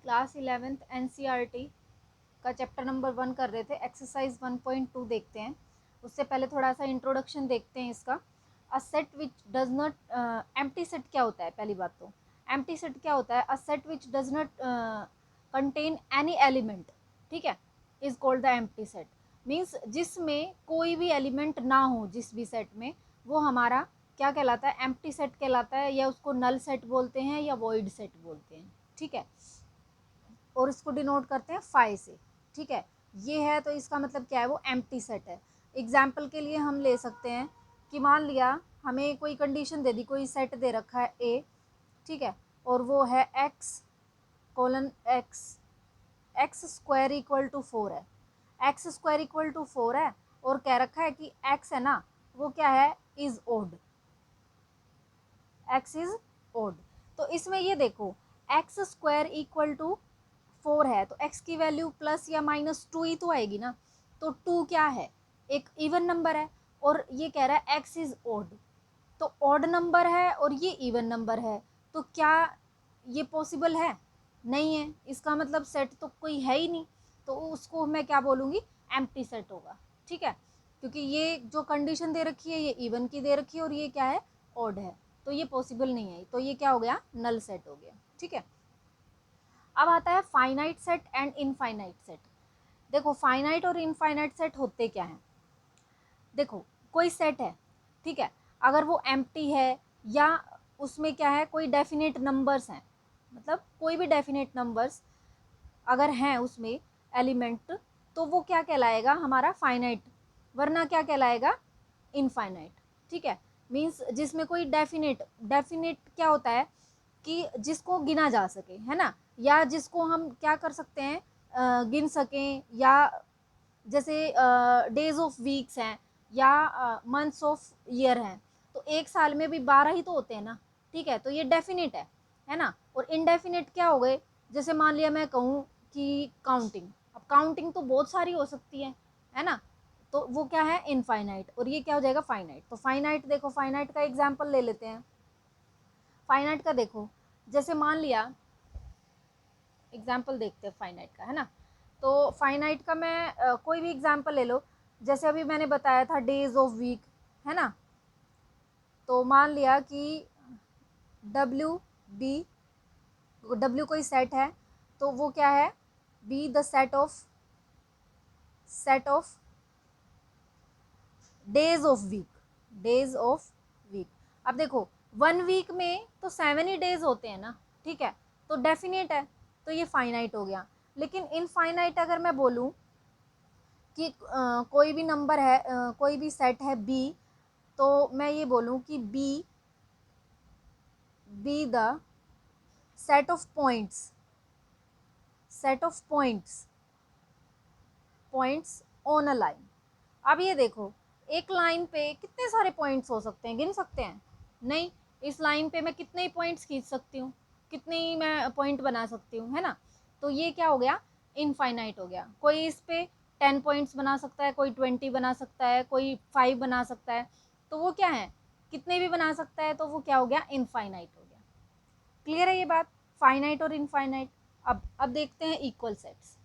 Class 11th NCERT का chapter number 1 कर रहे थे। एक्सरसाइज 1.2 देखते हैं। उससे पहले थोड़ा सा इंट्रोडक्शन देखते हैं इसका। A set which does not, empty set क्या होता है? पहली बात तो एम्प्टी सेट क्या होता है? A set which does not contain any element, ठीक है, is called the empty set. Means जिसमें कोई भी एलिमेंट ना हो, जिस भी सेट में, वो हमारा क्या कहलाता है? एम्प्टी सेट कहलाता है, या उसको नल सेट बोलते हैं या वॉइड सेट बोलते हैं, ठीक है। और इसको डिनोट करते हैं फाई से, ठीक है। ये है तो इसका मतलब क्या है? वो एम्प्टी सेट है। एग्जाम्पल के लिए हम ले सकते हैं कि मान लिया हमें कोई कंडीशन दे दी, कोई सेट दे रखा है ए, ठीक है, और वो है x colon x, x square equal to 4 है, एक्स स्क्वायर इक्वल टू 4 है, और कह रखा है कि एक्स है ना, वो क्या है? Is odd, x is odd. तो इसमें ये देखो, एक्स स्क्वायर इक्वल टू 4 है, तो एक्स की वैल्यू प्लस या माइनस 2 ही तो आएगी ना। तो 2 क्या है? एक इवन नंबर है, और ये कह रहा है एक्स इज ओड, तो ऑड नंबर है और ये इवन नंबर है, तो क्या ये पॉसिबल है? नहीं है। इसका मतलब सेट तो कोई है ही नहीं, तो उसको मैं क्या बोलूँगी? एम्प्टी सेट होगा, ठीक है। क्योंकि ये जो कंडीशन दे रखी है ये इवन की दे रखी है, और ये क्या है? ऑड है, तो ये पॉसिबल नहीं है, तो ये क्या हो गया? नल सेट हो गया, ठीक है। अब आता है finite set and infinite set. देखो, फाइनाइट और इनफाइनाइट सेट होते क्या हैं? देखो, कोई सेट है, ठीक है, अगर वो एम्प्टी है या उसमें क्या है, कोई डेफिनेट नंबर्स हैं, मतलब कोई भी डेफिनेट नंबर्स अगर हैं उसमें एलिमेंट, तो वो क्या कहलाएगा? हमारा फाइनाइट, वरना क्या कहलाएगा? इनफाइनाइट, ठीक है। मीन्स जिसमें कोई डेफिनेट, डेफिनेट क्या होता है? कि जिसको गिना जा सके, है ना, या जिसको हम क्या कर सकते हैं? गिन सकें, या जैसे डेज ऑफ वीक्स हैं, या मंथ्स ऑफ ईयर हैं, तो एक साल में भी 12 ही तो होते हैं ना, ठीक है, तो ये डेफिनेट है ना। और इनडेफिनेट क्या हो गए? जैसे मान लिया मैं कहूँ कि काउंटिंग, अब काउंटिंग तो बहुत सारी हो सकती है ना, तो वो क्या है? इनफाइनाइट, और ये क्या हो जाएगा? फाइनाइट। तो फाइनाइट, देखो फाइनाइट का एग्जाम्पल ले लेते हैं। फाइनाइट का देखो, जैसे मान लिया, एग्जाम्पल देखते हैं फाइनाइट का, है ना। तो फाइनाइट का मैं कोई भी एग्जाम्पल ले लो, जैसे अभी मैंने बताया था डेज ऑफ वीक, है ना। तो मान लिया कि डब्ल्यू बी, डब्ल्यू कोई सेट है, तो वो क्या है? Be the set of days of week, days of week. अब देखो, 1 वीक में तो 7 ही डेज होते हैं ना, ठीक है, तो डेफिनेट है, तो ये फाइनाइट हो गया। लेकिन इनफाइनाइट अगर मैं बोलूँ कि कोई भी नंबर है, कोई भी सेट है बी, तो मैं ये बोलूँ कि B the set of points, set of points on a line. अब ये देखो, एक लाइन पे कितने सारे पॉइंट्स हो सकते हैं? गिन सकते हैं? नहीं। इस लाइन पे मैं कितने ही पॉइंट्स खींच सकती हूँ, कितने ही मैं पॉइंट बना सकती हूँ, है ना। तो ये क्या हो गया? इनफाइनाइट हो गया। कोई इस पे 10 पॉइंट्स बना सकता है, कोई 20 बना सकता है, कोई 5 बना सकता है, तो वो क्या है? कितने भी बना सकता है, तो वो क्या हो गया? इनफाइनाइट हो गया। क्लियर है ये बात? फाइनाइट और इनफाइनाइट। अब देखते हैं इक्वल सेट्स।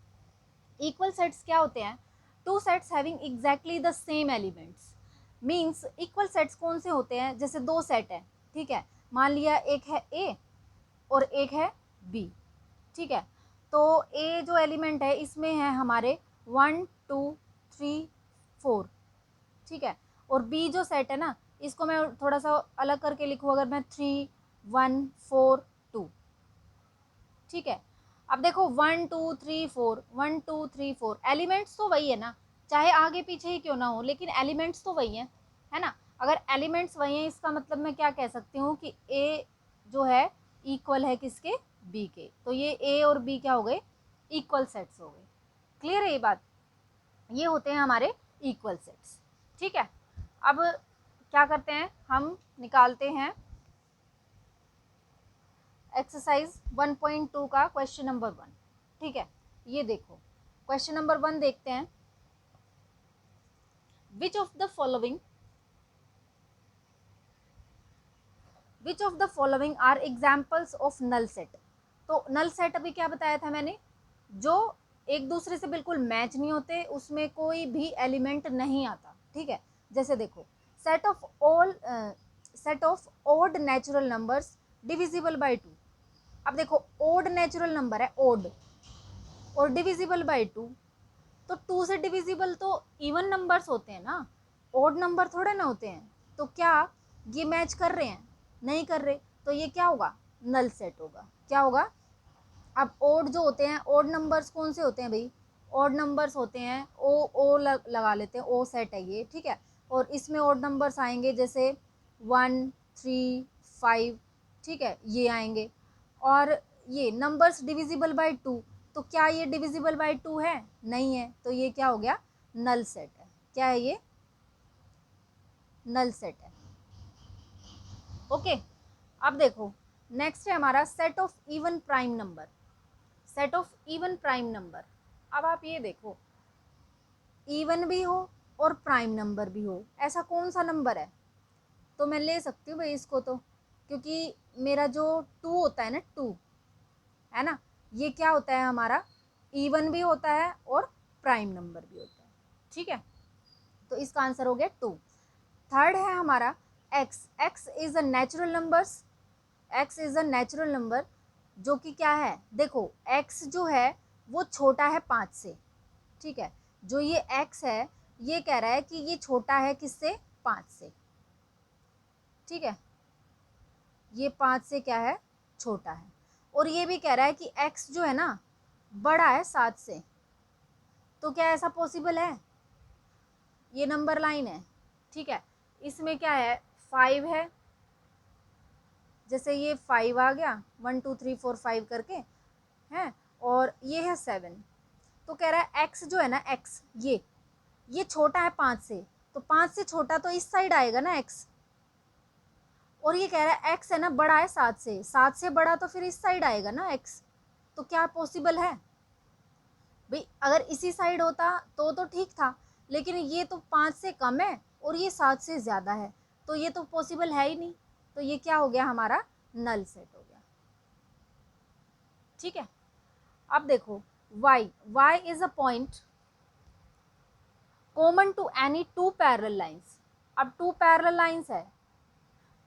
इक्वल सेट्स क्या होते हैं? Two sets having exactly the same elements. Means equal sets कौन से होते हैं? जैसे दो सेट है, ठीक है, मान लिया एक है ए और एक है बी, ठीक है। तो ए जो एलिमेंट है इसमें है हमारे 1 2 3 4, ठीक है, और बी जो सेट है ना, इसको मैं थोड़ा सा अलग करके लिखूँ, अगर मैं 3 1 4 2, ठीक है। अब देखो 1 2 3 4, 1 2 3 4, एलिमेंट्स तो वही है ना, चाहे आगे पीछे ही क्यों ना हो, लेकिन एलिमेंट्स तो वही है ना। अगर एलिमेंट्स वही हैं, इसका मतलब मैं क्या कह सकती हूँ कि ए जो है इक्वल है किसके? बी के। तो ये ए और बी क्या हो गए? इक्वल सेट्स हो गए। क्लियर है ये बात? ये होते हैं हमारे इक्वल सेट्स, ठीक है। अब क्या करते हैं, हम निकालते हैं एक्सरसाइज 1.2 का क्वेश्चन नंबर 1, ठीक है। ये देखो, क्वेश्चन नंबर 1 देखते हैं। Which of the following are examples of null set. तो नल सेट अभी क्या बताया था मैंने, जो एक दूसरे से बिल्कुल मैच नहीं होते, उसमें कोई भी एलिमेंट नहीं आता, ठीक है। जैसे देखो, set of odd natural numbers divisible by 2। अब देखो ओड नेचुरल नंबर है, ओड, और डिविजिबल बाय 2, तो 2 से डिविजिबल तो इवन नंबर्स होते हैं ना, ओड नंबर थोड़े ना होते हैं। तो क्या ये मैच कर रहे हैं? नहीं कर रहे, तो ये क्या होगा? नल सेट होगा। क्या होगा? अब ओड जो होते हैं, ओड नंबर्स कौन से होते हैं भाई? ओड नंबर्स होते हैं ओ लगा लेते हैं, ओ सेट है ये, ठीक है। और इसमें ओड नंबर्स आएंगे जैसे 1, 3, 5, ठीक है, ये आएंगे। और ये नंबर्स डिविजिबल बाय 2, तो क्या ये डिविजिबल बाय 2 है? नहीं है, तो ये क्या हो गया? नल सेट है। क्या है ये? नल सेट है। ओके, अब देखो नेक्स्ट है हमारा set of even prime number. Set of even prime number, अब आप ये देखो, इवन भी हो और प्राइम नंबर भी हो, ऐसा कौन सा नंबर है? तो मैं ले सकती हूँ भाई इसको, तो क्योंकि मेरा जो 2 होता है ना, 2 है ना, ये क्या होता है हमारा? इवन भी होता है और प्राइम नंबर भी होता है, ठीक है। तो इसका आंसर हो गया 2। थर्ड है हमारा x. X is a natural numbers, x is a natural number, जो कि क्या है? देखो एक्स जो है वो छोटा है 5 से, ठीक है। जो ये एक्स है, ये कह रहा है कि ये छोटा है किससे? 5 से, ठीक है। ये 5 से क्या है? छोटा है। और ये भी कह रहा है कि एक्स जो है ना, बड़ा है 7 से। तो क्या ऐसा पॉसिबल है? ये नंबर लाइन है, ठीक है। इसमें क्या है? 5 है, जैसे ये 5 आ गया, 1 2 3 4 5 करके है, और ये है 7। तो कह रहा है एक्स जो है ना, एक्स ये छोटा है 5 से, तो 5 से छोटा तो इस साइड आएगा ना एक्स। और ये कह रहा है एक्स है ना, बड़ा है 7 से, 7 से बड़ा तो फिर इस साइड आएगा ना एक्स। तो क्या पॉसिबल है भाई? अगर इसी साइड होता तो ठीक था, लेकिन ये तो 5 से कम है और ये 7 से ज़्यादा है, तो ये तो पॉसिबल है ही नहीं। तो ये क्या हो गया हमारा? नल सेट हो गया, ठीक है। अब देखो y is a point common to any 2 parallel lines. अब 2 पैरेलल लाइंस है,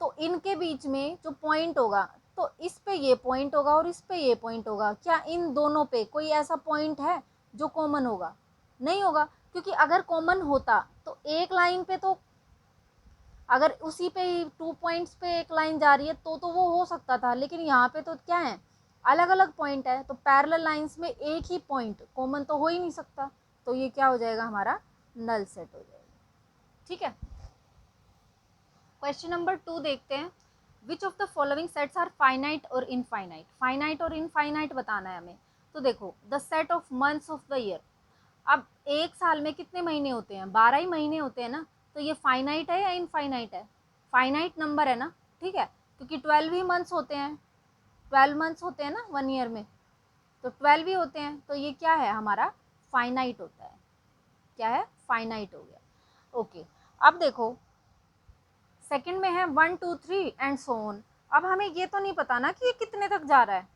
तो इनके बीच में जो पॉइंट होगा, तो इस पे ये पॉइंट होगा और इस पे ये पॉइंट होगा। क्या इन दोनों पे कोई ऐसा पॉइंट है जो कॉमन होगा? नहीं होगा, क्योंकि अगर कॉमन होता तो एक लाइन पे, तो अगर उसी पे 2 पॉइंट्स पे एक लाइन जा रही है तो वो हो सकता था, लेकिन यहाँ पे तो क्या है? अलग अलग पॉइंट है, तो पैरेलल लाइंस में एक ही पॉइंट कॉमन तो हो ही नहीं सकता। तो ये क्या हो जाएगा हमारा? नल सेट हो जाएगा, ठीक है। क्वेश्चन नंबर 2 देखते हैं। Which of the following sets are finite और इनफाइनाइट? फाइनाइट और इनफाइनाइट बताना है हमें। तो देखो, the set of months of the year. अब एक साल में कितने महीने होते हैं? 12 ही महीने होते हैं ना। तो ये फाइनाइट है या इनफाइनाइट है? फाइनाइट नंबर है ना, ठीक है, क्योंकि 12 ही मंथ्स होते हैं, 12 मंथ्स होते हैं ना 1 ईयर में, तो 12 ही होते हैं। तो ये क्या है हमारा? फाइनाइट होता है। क्या है? फाइनाइट हो गया। ओके, अब देखो सेकंड में है 1 2 3 एंड सो ऑन। अब हमें ये तो नहीं पता ना कि ये कितने तक जा रहा है।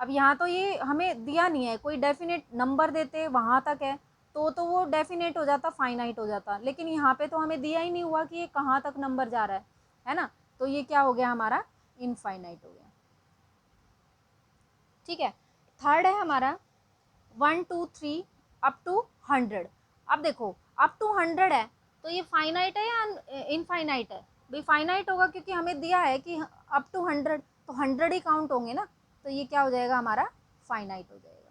अब यहाँ तो ये हमें दिया नहीं है, कोई डेफिनेट नंबर देते वहाँ तक है तो वो डेफिनेट हो जाता, फाइनाइट हो जाता, लेकिन यहाँ पे तो हमें दिया ही नहीं हुआ कि ये कहाँ तक नंबर जा रहा है ना। तो ये क्या हो गया हमारा? इनफाइनाइट हो गया, ठीक है। थर्ड है हमारा 1 2 3 अप टू 100। अब देखो अप टू 100 है, तो ये फाइनाइट है या इनफाइनाइट है? भाई फाइनाइट होगा, क्योंकि हमें दिया है कि अप टू 100, तो 100 ही काउंट होंगे ना। तो ये क्या हो जाएगा हमारा? फाइनाइट हो जाएगा,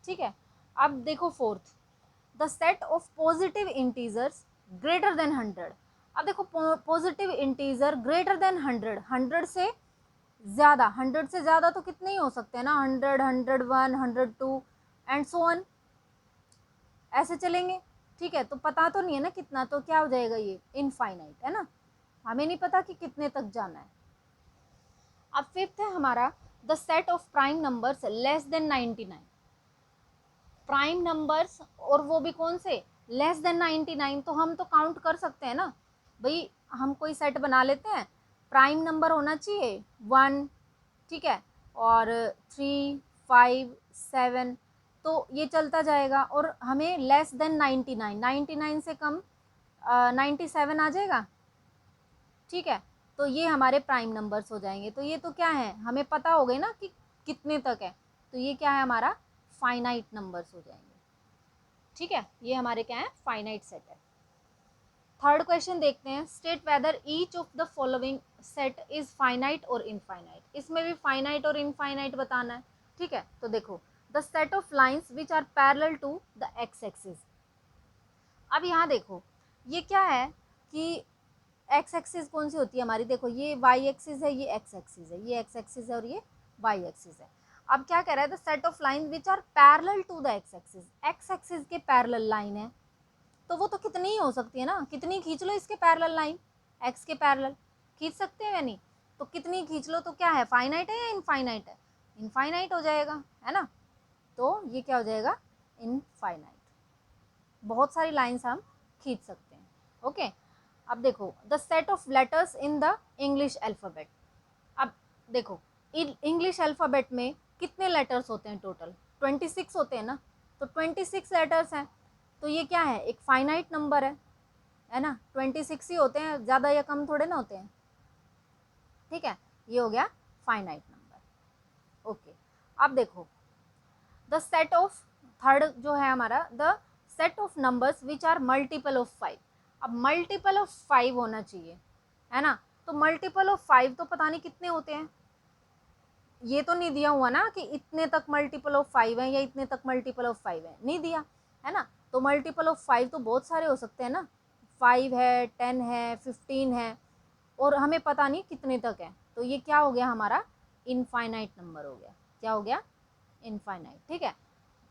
ठीक है। अब देखो fourth, the set of positive integers greater than 100। अब देखो पॉजिटिव इंटीजर ग्रेटर देन 100, 100 से ज़्यादा, 100 से ज़्यादा तो कितने ही हो सकते हैं ना, 100 101 102 एंड सो ऑन, ऐसे चलेंगे, ठीक है। तो पता तो नहीं है ना कितना, तो क्या हो जाएगा? ये इनफाइनाइट है ना, हमें नहीं पता कि कितने तक जाना है। अब फिफ्थ है हमारा the set of prime numbers less than 99। Prime numbers, और वो भी कौन से? Less than 99। तो हम तो काउंट कर सकते हैं ना भाई, हम कोई सेट बना लेते हैं, प्राइम नंबर होना चाहिए 1, ठीक है, और 3, 5, 7, तो ये चलता जाएगा और हमें लेस देन 99, 99 से कम 97 आ जाएगा, ठीक है। तो ये हमारे प्राइम नंबर्स हो जाएंगे। तो ये तो क्या है, हमें पता हो गई ना कि कितने तक है, तो ये क्या है हमारा फाइनाइट नंबर्स हो जाएंगे, ठीक है। ये हमारे क्या है, फाइनाइट सेट है। थर्ड क्वेश्चन देखते हैं, state whether each of the following set is finite और इनफाइनाइट। इसमें भी फाइनाइट और इनफाइनाइट बताना है, ठीक है। तो देखो, the set of lines which are parallel to the x axis. अब यहाँ देखो, ये क्या है कि एक्स एक्सिस कौन सी होती है हमारी, देखो ये वाई एक्सिस है, ये एक्स एक्सिस है, ये एक्स एक्सिस है और ये वाई एक्सिस है। अब क्या कह रहा है, the set of line which are parallel to the x axis, x axis के पैरेलल लाइन है, तो वो तो कितनी ही हो सकती है ना, कितनी खींच लो इसके पैरेलल लाइन, एक्स के पैरेलल खींच सकते हैं या नहीं, तो कितनी खींच लो, तो क्या है, फाइनाइट है या इनफाइनाइट है, इनफाइनाइट हो जाएगा, है ना। तो ये क्या हो जाएगा, इनफाइनाइट, बहुत सारी लाइन्स हम खींच सकते हैं, ओके। अब देखो, the set of letters in the English alphabet. अब देखो, इंग्लिश अल्फ़ाबेट में कितने लेटर्स होते हैं टोटल, 26 होते हैं ना, तो 26 लेटर्स हैं, तो ये क्या है, एक फाइनाइट नंबर है ना, 26 ही होते हैं, ज़्यादा या कम थोड़े ना होते हैं, ठीक है। ये हो गया फाइनाइट नंबर, ओके। अब देखो, द सेट ऑफ, थर्ड जो है हमारा, the set of numbers which are multiple of 5। अब मल्टीपल ऑफ 5 होना चाहिए, है ना, तो मल्टीपल ऑफ 5 तो पता नहीं कितने होते हैं, ये तो नहीं दिया हुआ ना कि इतने तक मल्टीपल ऑफ 5 है या इतने तक मल्टीपल ऑफ 5 है, नहीं दिया, है ना। तो मल्टीपल ऑफ 5 तो बहुत सारे हो सकते हैं ना, 5 है, 10 है, 15 है, और हमें पता नहीं कितने तक है, तो ये क्या हो गया हमारा, इनफाइनाइट नंबर हो गया, क्या हो गया, इनफाइनाइट, ठीक है।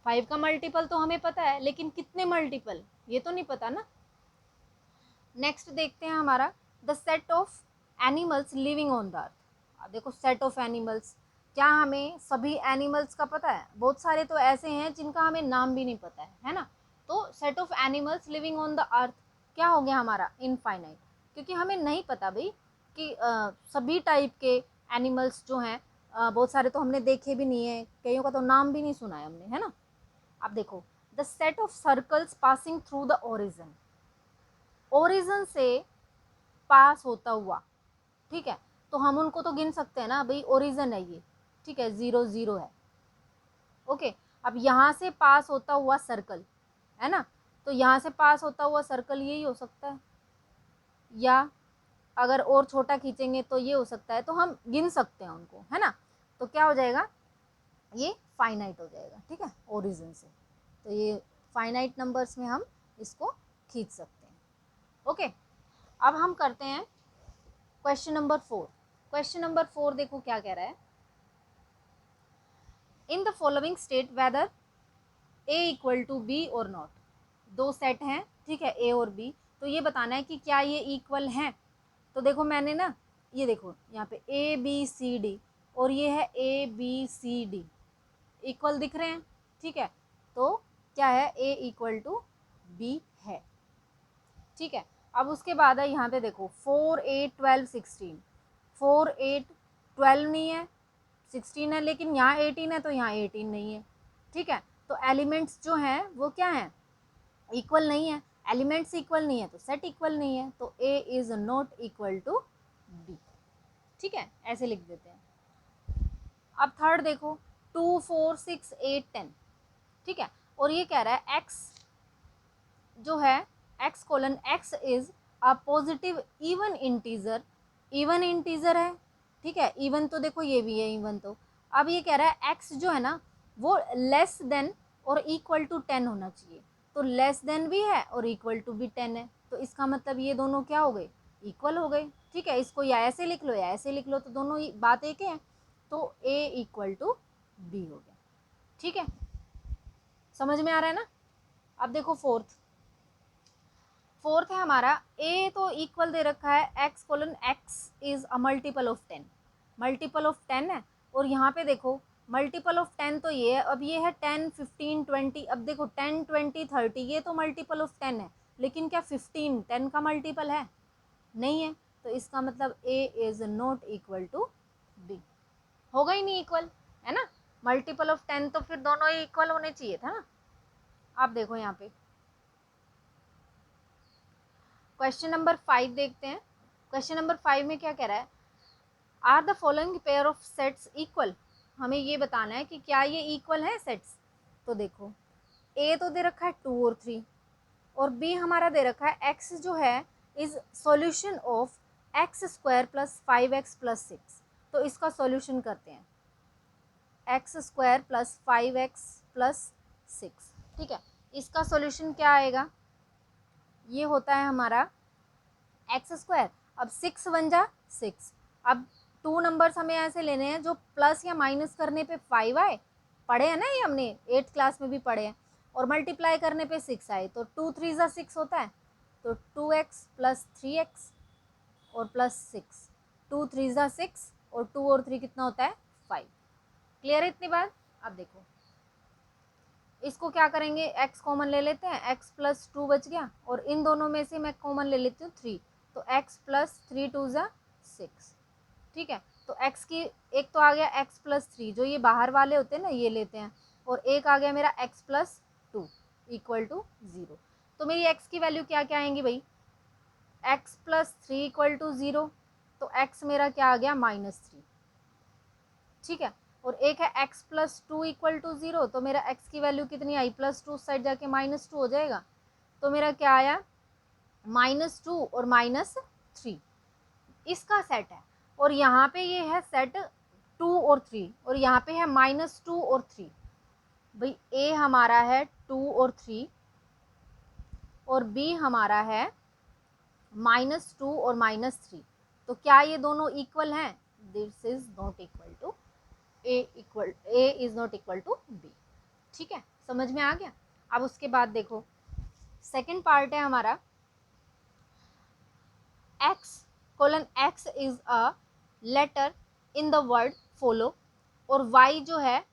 5 का मल्टीपल तो हमें पता है, लेकिन कितने मल्टीपल ये तो नहीं पता ना। नेक्स्ट देखते हैं हमारा, the set of animals living on the earth. देखो, सेट ऑफ एनिमल्स, क्या हमें सभी एनिमल्स का पता है, बहुत सारे तो ऐसे हैं जिनका हमें नाम भी नहीं पता है ना। तो set of animals living on the earth क्या हो गया हमारा, इनफाइनाइट, क्योंकि हमें नहीं पता भाई कि सभी टाइप के एनिमल्स जो हैं, बहुत सारे तो हमने देखे भी नहीं है, कईयों का तो नाम भी नहीं सुना है हमने, है ना। अब देखो, the set of circles passing through the origin, origin से पास होता हुआ, ठीक है, तो हम उनको तो गिन सकते हैं ना भाई, ओरिजिन है ये, ठीक है, 0 0 है, ओके। अब यहाँ से पास होता हुआ सर्कल, है ना, तो यहाँ से पास होता हुआ सर्कल यही हो सकता है, या अगर और छोटा खींचेंगे तो ये हो सकता है, तो हम गिन सकते हैं उनको, है ना। तो क्या हो जाएगा, ये फाइनाइट हो जाएगा, ठीक है, ओरिजिन से। तो ये फाइनाइट नंबर्स में हम इसको खींच सकते हैं, ओके। अब हम करते हैं क्वेश्चन नंबर 4। क्वेश्चन नंबर 4 देखो क्या कह रहा है, in the following state whether A equal to B और नॉट। दो सेट हैं, ठीक है, ए और बी, तो ये बताना है कि क्या ये इक्वल हैं। तो देखो मैंने ना, ये देखो यहाँ पे ए बी सी डी और ये है A B C D, equal दिख रहे हैं, ठीक है। तो क्या है, ए इक्वल टू बी है, ठीक है। अब उसके बाद है यहाँ पे देखो 4 8 12 16, 4 8 12 नहीं है, 16 है, लेकिन यहाँ 18 है तो यहाँ 18 नहीं है, ठीक है। तो एलिमेंट्स जो हैं वो क्या हैं, इक्वल नहीं है, एलिमेंट्स इक्वल नहीं है तो सेट इक्वल नहीं है, तो A is not equal to B, ठीक है, ऐसे लिख देते हैं। अब थर्ड देखो, 2 4 6 8 10, ठीक है, और ये कह रहा है एक्स जो है, x colon x is a positive even integer, even integer है, ठीक है, इवन तो देखो ये भी है इवन, तो अब ये कह रहा है एक्स जो है ना वो लेस देन और इक्वल टू 10 होना चाहिए, तो लेस देन भी है और इक्वल टू भी 10 है, तो इसका मतलब ये दोनों क्या हो गए, इक्वल हो गए, ठीक है। इसको या ऐसे लिख लो या ऐसे लिख लो, तो दोनों ही बात एक है, तो ए इक्वल टू बी हो गया, ठीक है, समझ में आ रहा है ना। अब देखो फोर्थ है हमारा, ए तो इक्वल दे रखा है x colon x is a multiple of 10, multiple of 10 है, और यहाँ पे देखो मल्टीपल ऑफ 10 तो ये है, अब ये है 10 15 20, अब देखो 10 20 30 ये तो मल्टीपल ऑफ 10 है, लेकिन क्या 15 10 का मल्टीपल है, नहीं है, तो इसका मतलब A is not equal to B, होगा ही नहीं इक्वल, है ना। मल्टीपल ऑफ 10 तो फिर दोनों ही इक्वल होने चाहिए था ना। आप देखो यहाँ पे क्वेश्चन नंबर 5 देखते हैं। क्वेश्चन नंबर 5 में क्या कह रहा है, are the following pair of sets equal. हमें ये बताना है कि क्या ये इक्वल है सेट्स। तो देखो ए तो दे रखा है 2 और 3, और बी हमारा दे रखा है एक्स जो है is solution of x square plus 5x plus 6। तो इसका सॉल्यूशन करते हैं, x square plus 5x plus 6, ठीक है। इसका सॉल्यूशन क्या आएगा, ये होता है हमारा एक्स स्क्वायर, अब 6 बन जा 6। अब 2 नंबर्स हमें ऐसे लेने हैं जो प्लस या माइनस करने पे 5 आए, पढ़े हैं ना ये हमने 8th क्लास में भी पढ़े हैं, और मल्टीप्लाई करने पे 6 आए, तो 2 3 जा 6 होता है, तो 2x प्लस 3x और प्लस 6, 2 3 जा 6 और 2 और 3 कितना होता है 5। क्लियर है इतनी बात। अब देखो इसको क्या करेंगे, x कॉमन ले लेते हैं, x प्लस 2 बच गया, और इन दोनों में से मैं कॉमन ले लेती हूँ 3, तो x प्लस 3 2 जा 6, ठीक है। तो x की एक तो आ गया x प्लस 3, जो ये बाहर वाले होते हैं ना ये लेते हैं, और एक आ गया मेरा x प्लस 2 इक्वल टू 0। तो मेरी x की वैल्यू क्या क्या आएंगी भाई, x प्लस 3 इक्वल टू 0, तो x मेरा क्या आ गया -3, ठीक है। और एक है x प्लस 2 इक्वल टू 0, तो मेरा x की वैल्यू कितनी आई, +2 साइड जाके -2 हो जाएगा, तो मेरा क्या आया -2 और -3, इसका सेट है। और यहाँ पे ये है सेट 2 और 3, और यहाँ पे है -2 और 3। भाई a हमारा है 2 और 3, और b हमारा है -2 और -3, तो क्या ये दोनों इक्वल हैं, this is not equal to a is not equal to b, ठीक है, समझ में आ गया। अब उसके बाद देखो सेकंड पार्ट है हमारा, x is a letter in the word follow, और y जो है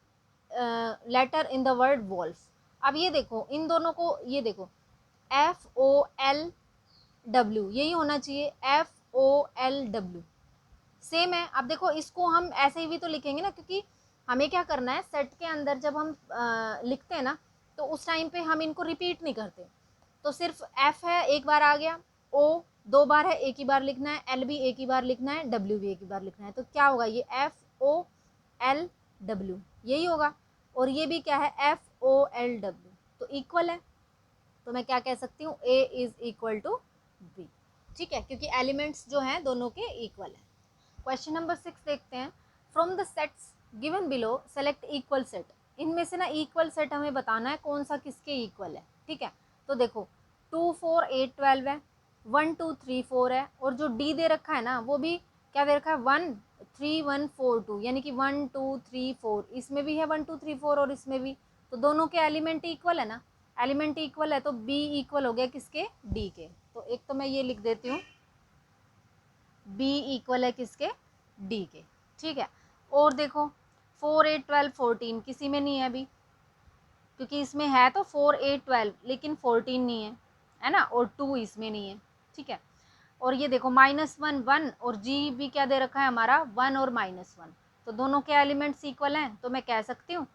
letter in the word wolf. अब ये देखो इन दोनों को, ये देखो FOLW यही होना चाहिए, FOLW सेम है। अब देखो इसको हम ऐसे ही भी तो लिखेंगे ना, क्योंकि हमें क्या करना है, सेट के अंदर जब हम लिखते हैं ना, तो उस टाइम पे हम इनको रिपीट नहीं करते, तो सिर्फ F है एक बार आ गया, O 2 बार है एक ही बार लिखना है, L भी एक ही बार लिखना है, W भी एक ही बार लिखना है, तो क्या होगा ये FOLW यही होगा, और ये भी क्या है FOLW, तो इक्वल है। तो मैं क्या कह सकती हूँ, A is equal to B, ठीक है, क्योंकि एलिमेंट्स जो हैं दोनों के इक्वल है। क्वेश्चन नंबर 6 देखते हैं, from the sets given below select equal set. इनमें से ना इक्वल सेट हमें बताना है कौन सा किसके इक्वल है, ठीक है। तो देखो 2 4 8 12 है, 1 2 3 4 है, और जो डी दे रखा है ना वो भी क्या दे रखा है 1 3 1 4 2, यानी कि 1 2 3 4, इसमें भी है 1 2 3 4 और इसमें भी, तो दोनों के एलिमेंट इक्वल है ना, एलिमेंट इक्वल है, तो बी इक्वल हो गया किसके, डी के। तो एक तो मैं ये लिख देती हूँ, बी इक्वल है किसके, डी के, ठीक है। और देखो 4 8 12 14 किसी में नहीं है अभी, क्योंकि इसमें है तो 4 8 12 लेकिन 14 नहीं है ना, और 2 इसमें नहीं है, ठीक है। और ये देखो -1 1 और जी भी क्या दे रखा है हमारा 1 और -1, तो दोनों के एलिमेंट्स इक्वल हैं, तो मैं कह सकती हूँ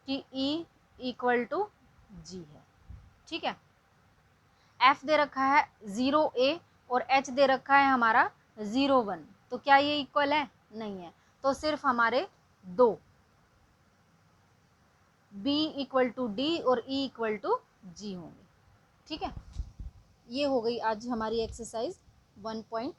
कि ई इक्वल टू जी है, ठीक है। एफ दे रखा है 0 a और एच दे रखा है हमारा 0 1, तो क्या ये इक्वल है, नहीं है, तो सिर्फ हमारे दो b इक्वल टू डी और e इक्वल टू जी होंगे, ठीक है। ये हो गई आज हमारी एक्सरसाइज 1.2।